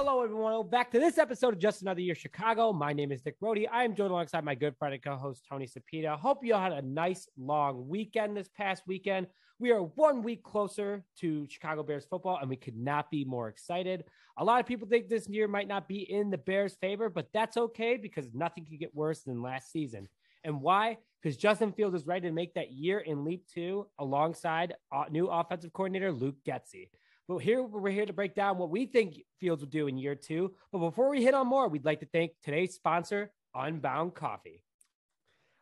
Hello, everyone. Welcome back to this episode of Just Another Year Chicago. My name is Nick Brody. I am joined alongside my good friend and co-host, Tony Cepeda. Hope you all had a nice, long weekend this past weekend. We are 1 week closer to Chicago Bears football, and we could not be more excited. A lot of people think this year might not be in the Bears' favor, but that's okay because nothing could get worse than last season. And why? Because Justin Fields is ready to make that year in Leap 2 alongside new offensive coordinator Luke Getsy. But we're here to break down what we think Fields will do in year 2. But before we hit on more, we'd like to thank today's sponsor, Unbound Coffee.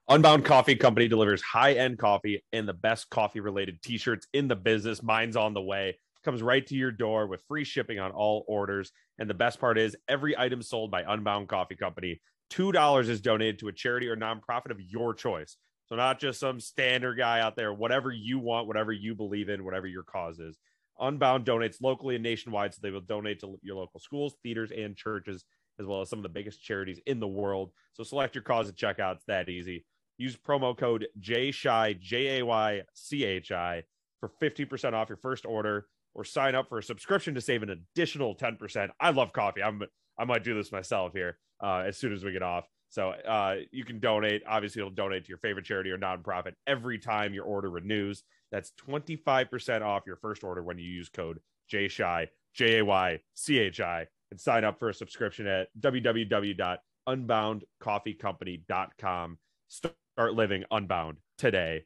Unbound Coffee Company delivers high-end coffee and the best coffee-related t-shirts in the business. Mine's on the way. Comes right to your door with free shipping on all orders. And the best part is every item sold by Unbound Coffee Company, $2 is donated to a charity or nonprofit of your choice. So not just some standard guy out there, whatever you want, whatever you believe in, whatever your cause is. Unbound donates locally and nationwide, so they will donate to your local schools, theaters, and churches, as well as some of the biggest charities in the world. So select your cause at checkout. It's that easy. Use promo code JSHI, JAYCHI, for 50% off your first order, or sign up for a subscription to save an additional 10%. I love coffee. I might do this myself here as soon as we get off. So you can donate. Obviously, it'll donate to your favorite charity or nonprofit every time your order renews. That's 25% off your first order when you use code JSHI, JAYCHI, and sign up for a subscription at www.unboundcoffeecompany.com. Start living unbound today.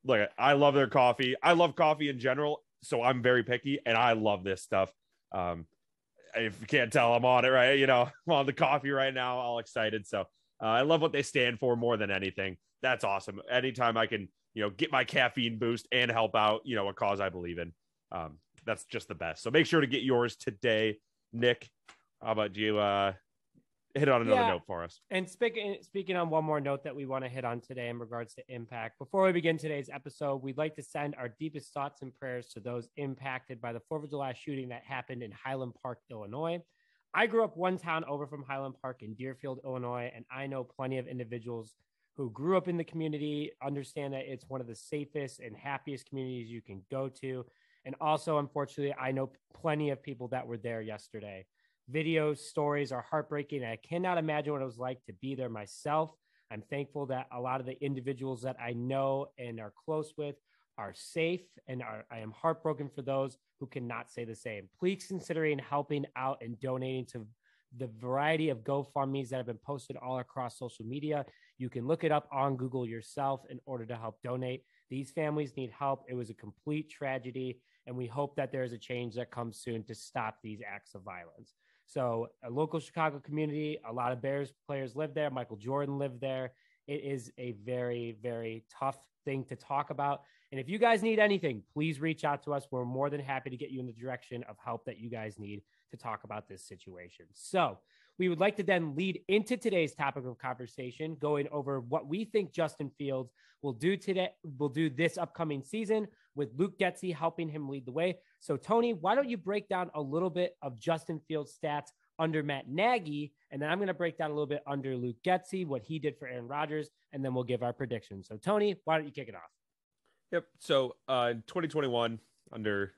Look, I love their coffee. I love coffee in general, so I'm very picky, and I love this stuff. If you can't tell, I'm on it, right? You know, I'm on the coffee right now, all excited. So I love what they stand for more than anything. That's awesome. Anytime I can, get my caffeine boost and help out, a cause I believe in. That's just the best. So make sure to get yours today. Nick, how about you hit on another note for us? And speaking on one more note that we want to hit on today in regards to impact. Before we begin today's episode, we'd like to send our deepest thoughts and prayers to those impacted by the 4th of July shooting that happened in Highland Park, Illinois. I grew up one town over from Highland Park in Deerfield, Illinois, and I know plenty of individuals who grew up in the community, understand that it's one of the safest and happiest communities you can go to. And also, unfortunately, I know plenty of people that were there yesterday. Videos, stories are heartbreaking. I cannot imagine what it was like to be there myself. I'm thankful that a lot of the individuals that I know and are close with are safe, and I am heartbroken for those who cannot say the same. Please consider helping out and donating to the variety of GoFundMes that have been posted all across social media. You can look it up on Google yourself in order to help donate. These families need help. It was a complete tragedy, and we hope that there is a change that comes soon to stop these acts of violence. So a local Chicago community, a lot of Bears players live there. Michael Jordan lived there. It is a very, very tough thing to talk about. And if you guys need anything, please reach out to us. We're more than happy to get you in the direction of help that you guys need to talk about this situation. So we would like to then lead into today's topic of conversation, going over what we think Justin Fields will do this upcoming season, with Luke Getsy helping him lead the way. So Tony, why don't you break down a little bit of Justin Fields' stats under Matt Nagy, and then I'm going to break down a little bit under Luke Getsy, what he did for Aaron Rodgers, and then we'll give our predictions. So Tony, why don't you kick it off? Yep. So in 2021, under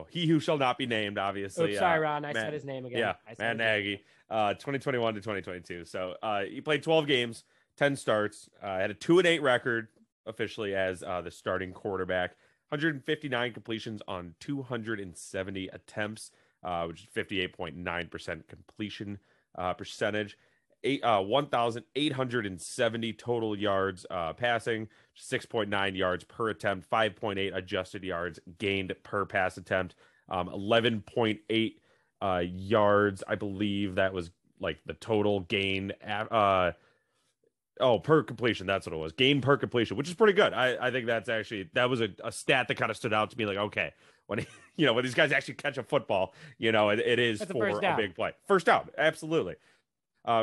he who shall not be named, obviously. Oops, sorry, Ron. I said his name again. Yeah, Matt Nagy, 2021 to 2022. So he played 12 games, 10 starts, had a 2-8 record officially as the starting quarterback, 159 completions on 270 attempts, which is 58.9% completion percentage. 1,870 total yards passing, 6.9 yards per attempt, 5.8 adjusted yards gained per pass attempt, 11.8 yards. I believe that was like the total gain per completion. That's what it was. Gain per completion, which is pretty good. I think that was a stat that kind of stood out to me. Like, okay, when when these guys actually catch a football, it is for a big play. First down. Absolutely.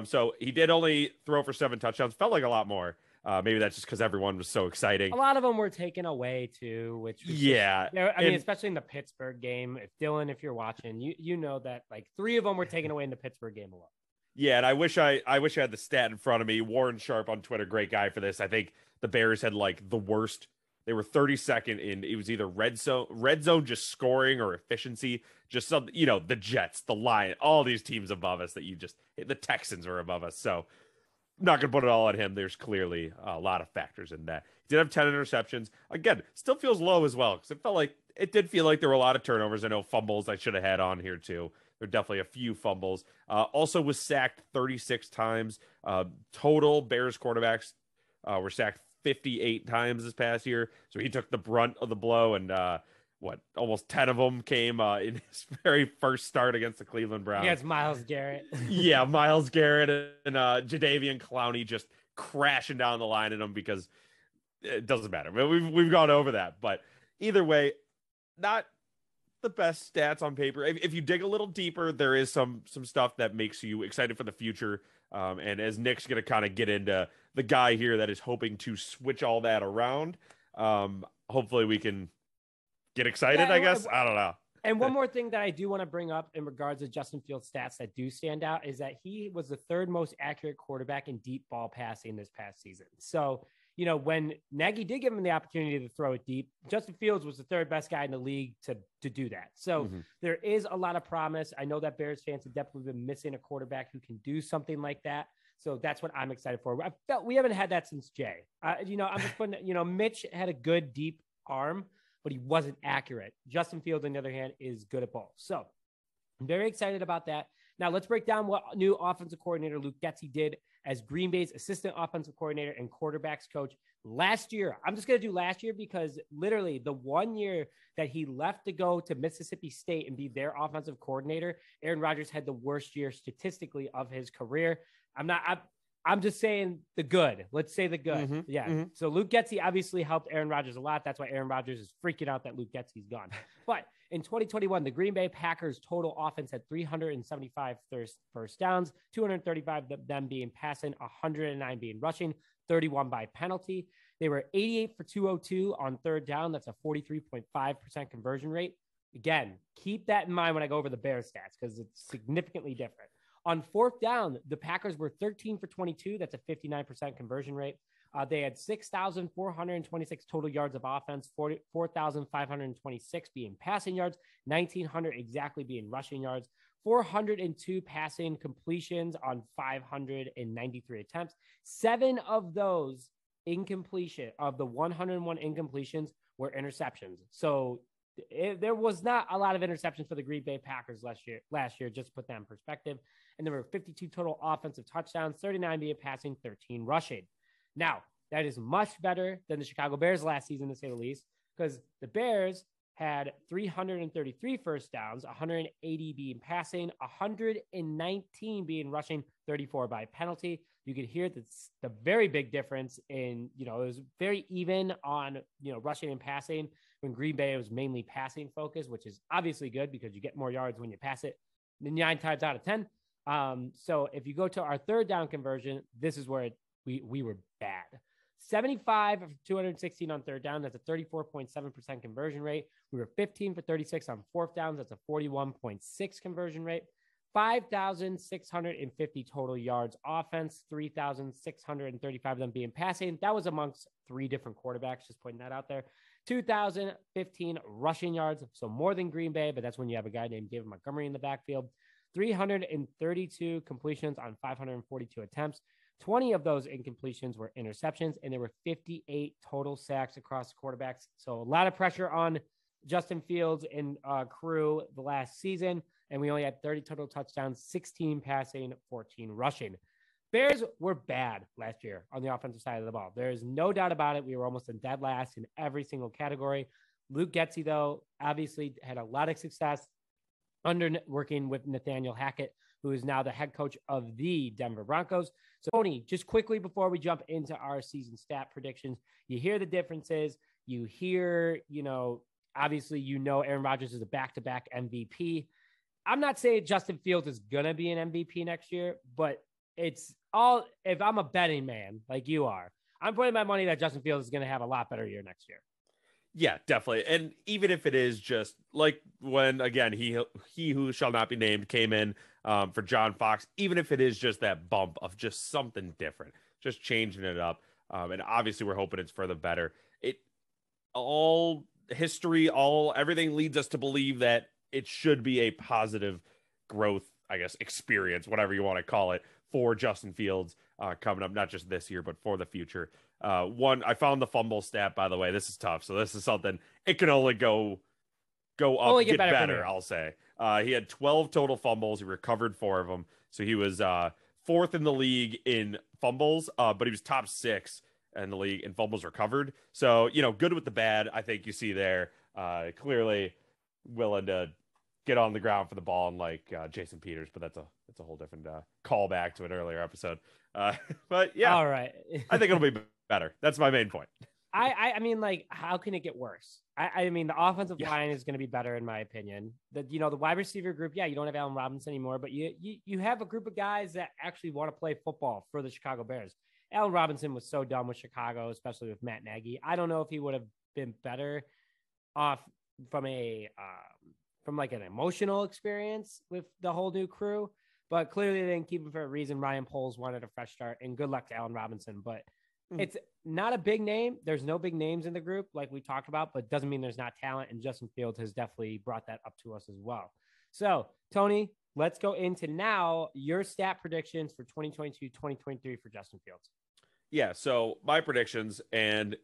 So he did only throw for 7 touchdowns. Felt like a lot more. Maybe that's just because everyone was so exciting. A lot of them were taken away too, which was especially in the Pittsburgh game. If you're watching, you know that like 3 of them were taken away in the Pittsburgh game alone. Yeah, and I wish I had the stat in front of me. Warren Sharp on Twitter, great guy for this. I think the Bears had like the worst They were 32nd in, it was either red zone just scoring or efficiency. Just some, the Jets, the Lions, all these teams above us the Texans are above us. So I'm not going to put it all on him. There's clearly a lot of factors in that. He did have 10 interceptions. Again, still feels low as well, because it did feel like there were a lot of turnovers. I know fumbles I should have had on here too. There are definitely a few fumbles. Also was sacked 36 times. Total Bears quarterbacks were sacked 58 times this past year. So he took the brunt of the blow, and almost 10 of them came in his very first start against the Cleveland Browns. Against Myles Garrett. Yeah, Myles Garrett and Jadeveon Clowney just crashing down the line in them, because it doesn't matter. We've gone over that. But either way, not the best stats on paper. If you dig a little deeper, there is some stuff that makes you excited for the future. And as Nick's going to kind of get into the guy here that is hoping to switch all that around, hopefully we can get excited, I guess. I don't know. And one more thing that I do want to bring up in regards to Justin Fields' stats that do stand out is that he was the third most accurate quarterback in deep ball passing this past season. So, when Nagy did give him the opportunity to throw it deep, Justin Fields was the third best guy in the league to do that. So there is a lot of promise. I know that Bears fans have definitely been missing a quarterback who can do something like that. So that's what I'm excited for. I felt we haven't had that since Jay. I'm just putting, Mitch had a good deep arm, but he wasn't accurate. Justin Fields, on the other hand, is good at both. So I'm very excited about that. Now let's break down what new offensive coordinator Luke Getsy did as Green Bay's assistant offensive coordinator and quarterbacks coach last year. I'm just going to do last year because literally the 1 year that he left to go to Mississippi State and be their offensive coordinator, Aaron Rodgers had the worst year statistically of his career. I'm just saying the good. Let's say the good. So Luke Getsy obviously helped Aaron Rodgers a lot. That's why Aaron Rodgers is freaking out that Luke Getsy's gone. But in 2021, the Green Bay Packers total offense had 375 first downs, 235 of them being passing, 109 being rushing, 31 by penalty. They were 88 for 202 on third down. That's a 43.5% conversion rate. Again, keep that in mind when I go over the Bears stats because it's significantly different. On fourth down, the Packers were 13 for 22. That's a 59% conversion rate. They had 6,426 total yards of offense, 4,526 being passing yards, 1,900 exactly being rushing yards, 402 passing completions on 593 attempts. 7 of those of the 101 incompletions were interceptions. So there was not a lot of interceptions for the Green Bay Packers last year, just to put that in perspective. And there were 52 total offensive touchdowns, 39 being passing, 13 rushing. Now, that is much better than the Chicago Bears last season, to say the least, because the Bears had 333 first downs, 180 being passing, 119 being rushing, 34 by penalty. You could hear the very big difference in, it was very even on, rushing and passing. When Green Bay was mainly passing focused, which is obviously good because you get more yards when you pass it 9 times out of 10. So if you go to our third down conversion, this is where we were bad. 75 for 216 on third down. That's a 34.7% conversion rate. We were 15 for 36 on fourth downs. That's a 41.6 conversion rate. 5,650 total yards offense, 3,635 of them being passing. That was amongst 3 different quarterbacks, just putting that out there. 2,015 rushing yards, so more than Green Bay, but that's when you have a guy named David Montgomery in the backfield. 332 completions on 542 attempts. 20 of those incompletions were interceptions, and there were 58 total sacks across the quarterbacks. So a lot of pressure on Justin Fields and crew the last season, and we only had 30 total touchdowns, 16 passing, 14 rushing. Bears were bad last year on the offensive side of the ball. There is no doubt about it. We were almost in dead last in every single category. Luke Getsy, though, obviously had a lot of success under working with Nathaniel Hackett, who is now the head coach of the Denver Broncos. So, Tony, just quickly before we jump into our season stat predictions, you hear the differences. You hear, obviously, Aaron Rodgers is a back-to-back MVP. I'm not saying Justin Fields is going to be an MVP next year, but it's all, if I'm a betting man like you are, I'm putting my money that Justin Fields is going to have a lot better year next year. Yeah, definitely. And even if it is just like when, again, he who shall not be named came in for John Fox, even if it is just that bump of just something different, just changing it up. And obviously we're hoping it's for the better. all history, everything leads us to believe that it should be a positive growth, I guess, experience, whatever you want to call it, for Justin Fields coming up, not just this year, but for the future. I found the fumble stat, by the way. This is tough. So this is something it can only go up, only get better, I'll say. He had 12 total fumbles. He recovered 4 of them. So he was fourth in the league in fumbles, but he was top 6 in the league in fumbles recovered. So, good with the bad, I think you see there. Clearly willing to get on the ground for the ball, like Jason Peters, but that's a whole different callback to an earlier episode. But yeah, all right. I think it'll be better. That's my main point. I mean, like, how can it get worse? I mean, the offensive line is going to be better, in my opinion. The wide receiver group, you don't have Allen Robinson anymore, but you have a group of guys that actually want to play football for the Chicago Bears. Allen Robinson was so done with Chicago, especially with Matt Nagy. I don't know if he would have been better off from like an emotional experience with the whole new crew, but clearly they didn't keep him for a reason. Ryan Poles wanted a fresh start, and good luck to Allen Robinson, but it's not a big name. There's no big names in the group like we talked about, but doesn't mean there's not talent, and Justin Fields has definitely brought that up to us as well. So, Tony, let's go into now your stat predictions for 2022-2023 for Justin Fields. Yeah, so my predictions, and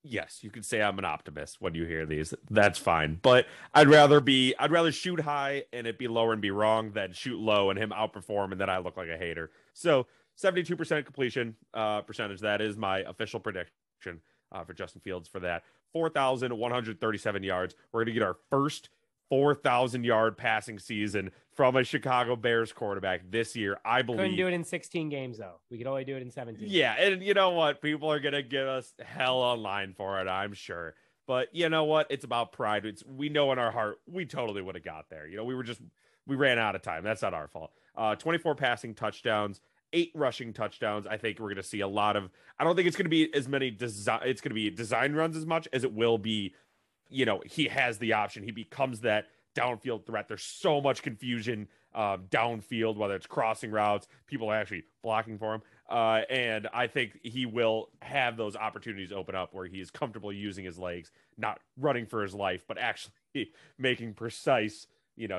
yes, you could say I'm an optimist when you hear these. That's fine. But I'd rather shoot high and it be lower and be wrong than shoot low and him outperform and then I look like a hater. So 72% completion percentage. That is my official prediction for Justin Fields for that. 4,137 yards. We're going to get our first 4,000-yard passing season from a Chicago Bears quarterback this year, I believe. Couldn't do it in 16 games, though. We could only do it in 17. Yeah, and you know what? People are going to give us hell online for it, I'm sure. But you know what? It's about pride. We know in our heart we totally would have got there. We ran out of time. That's not our fault. 24 passing touchdowns, 8 rushing touchdowns. I think we're going to see a lot of. I don't think it's going to be as many it's going to be design runs as much as it will be. He has the option. He becomes that downfield threat. There's so much confusion downfield, whether it's crossing routes, people are actually blocking for him. And I think he will have those opportunities open up where he is comfortable using his legs, not running for his life, but actually making precise,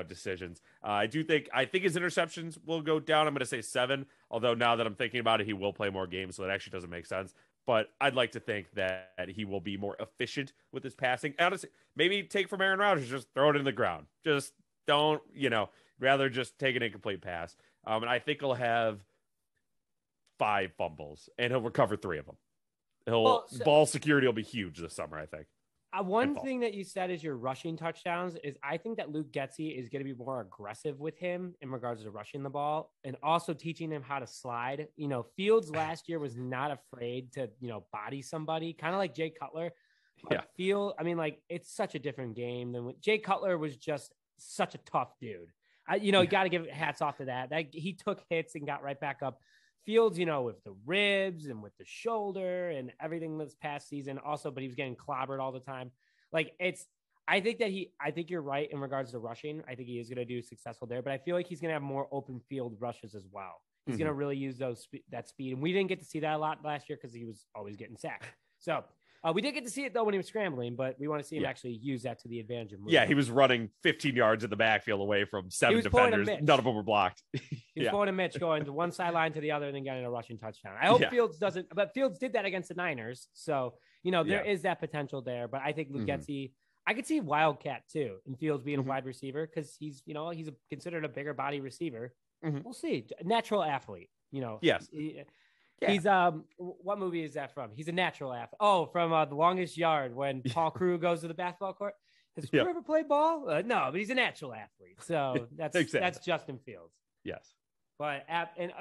decisions. I think his interceptions will go down. I'm going to say 7, although now that I'm thinking about it, he will play more games, so that actually doesn't make sense. But I'd like to think that he will be more efficient with his passing. Honestly, maybe take from Aaron Rodgers, just throw it in the ground. Just don't, rather just take an incomplete pass. And I think he'll have 5 fumbles, and he'll recover 3 of them. Ball security will be huge this summer, I think. One thing that you said is your rushing touchdowns is I think that Luke Getsy is going to be more aggressive with him in regards to rushing the ball and also teaching him how to slide. Fields last year was not afraid to, body somebody, kind of like Jay Cutler. Yeah. It's such a different game than when Jay Cutler was just such a tough dude. You got to give hats off to that. He took hits and got right back up. Fields, with the ribs and with the shoulder and everything this past season also, but he was getting clobbered all the time. I think you're right in regards to rushing. I think he is going to do successful there, but I feel like he's going to have more open field rushes as well. He's going to really use that speed. And we didn't get to see that a lot last year because he was always getting sacked. So we did get to see it though when he was scrambling, but we want to see him actually use that to the advantage of movement. Yeah, he was running 15 yards in the backfield away from 7 defenders. None of them were blocked. He was pulling a Mitch, going to one sideline to the other, and then getting a rushing touchdown. I hope Fields doesn't, but Fields did that against the Niners. So, there is that potential there. But I think Luke Getsy, I could see Wildcat too, and Fields being a wide receiver because he's considered a bigger body receiver. We'll see. Natural athlete, Yes. He's what movie is that from? He's a natural athlete. Oh, from The Longest Yard when Paul Crewe goes to the basketball court. Has Crewe ever played ball? No, but he's a natural athlete. So that's Justin Fields. Yes. But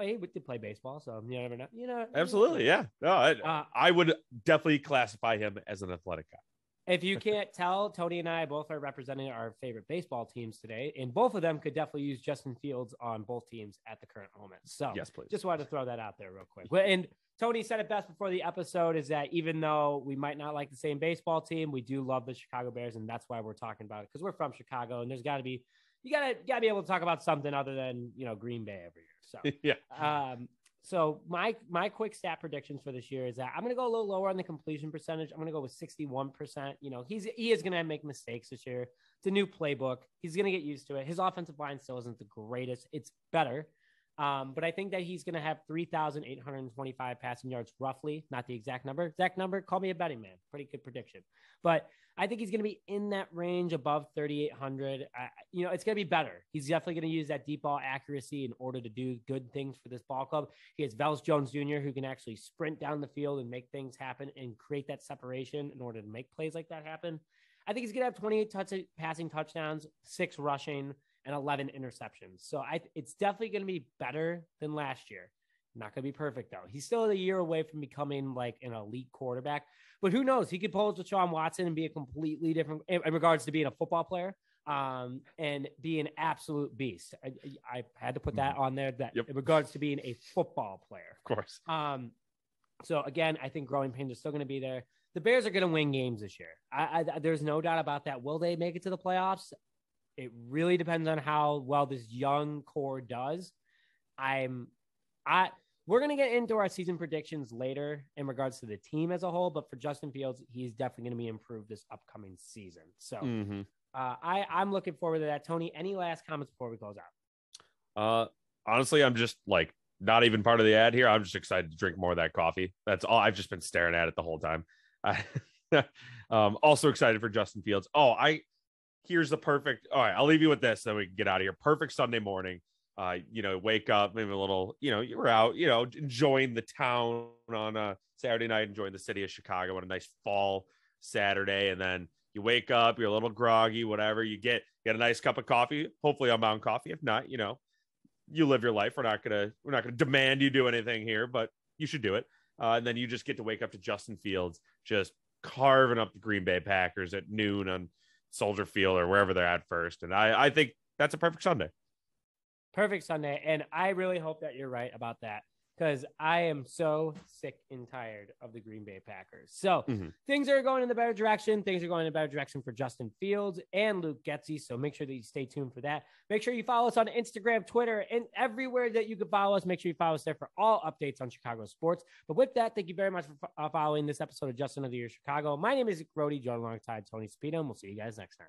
he did play baseball, so you never know. Absolutely, yeah. No, I would definitely classify him as an athletic guy. If you can't tell, Tony and I both are representing our favorite baseball teams today, and both of them could definitely use Justin Fields on both teams at the current moment. So yes, please. Just wanted to throw that out there real quick. And Tony said it best before the episode is that even though we might not like the same baseball team, we do love the Chicago Bears, and that's why we're talking about it, because we're from Chicago, and there's got to be you gotta be able to talk about something other than Green Bay every year. So yeah. So my quick stat predictions for this year is that I'm going to go a little lower on the completion percentage. I'm going to go with 61%. You know, he is going to make mistakes this year. It's a new playbook. He's going to get used to it. His offensive line still isn't the greatest. It's better. But I think that he's going to have 3,825 passing yards, roughly, not the exact number. Exact number, call me a betting man. Pretty good prediction. But I think he's going to be in that range above 3,800. You know, it's going to be better. He's definitely going to use that deep ball accuracy in order to do good things for this ball club. He has Velus Jones Jr., who can actually sprint down the field and make things happen and create that separation in order to make plays like that happen. I think he's going to have 28 passing touchdowns, 6 rushing, and 11 interceptions. So it's definitely going to be better than last year. Not going to be perfect, though. He's still a year away from becoming like an elite quarterback. But who knows? He could pull up Deshaun Watson and be a completely different in regards to being a football player and be an absolute beast. I had to put that on there that in regards to being a football player. Of course. So, again, I think growing pains are still going to be there. The Bears are going to win games this year. There's no doubt about that. Will they make it to the playoffs? It really depends on how well this young core does. We're going to get into our season predictions later in regards to the team as a whole, but for Justin Fields, he's definitely going to be improved this upcoming season. So I'm looking forward to that. Tony, any last comments before we close out? Honestly, I'm just like not even part of the ad here. I'm just excited to drink more of that coffee. That's all. I've just been staring at it the whole time. Also excited for Justin Fields. Here's the perfect. All right, I'll leave you with this so we can get out of here. Perfect Sunday morning. Wake up, maybe a little, you were out, enjoying the town on a Saturday night, enjoying the city of Chicago on a nice fall Saturday. And then you wake up, you're a little groggy, whatever. You get a nice cup of coffee, hopefully Unbound Coffee. If not, you live your life. We're not going to demand you do anything here, but you should do it. And then you just get to wake up to Justin Fields, just carving up the Green Bay Packers at noon on Soldier Field or wherever they're at first. And I think that's a perfect Sunday. Perfect Sunday. And I really hope that you're right about that because I am so sick and tired of the Green Bay Packers. So things are going in the better direction. Things are going in a better direction for Justin Fields and Luke Getsy. So make sure that you stay tuned for that. Make sure you follow us on Instagram, Twitter, and everywhere that you can follow us. Make sure you follow us there for all updates on Chicago sports. But with that, thank you very much for following this episode of Justin of the Year Chicago. My name is Grody, joined alongside Tony Speedo, and we'll see you guys next time.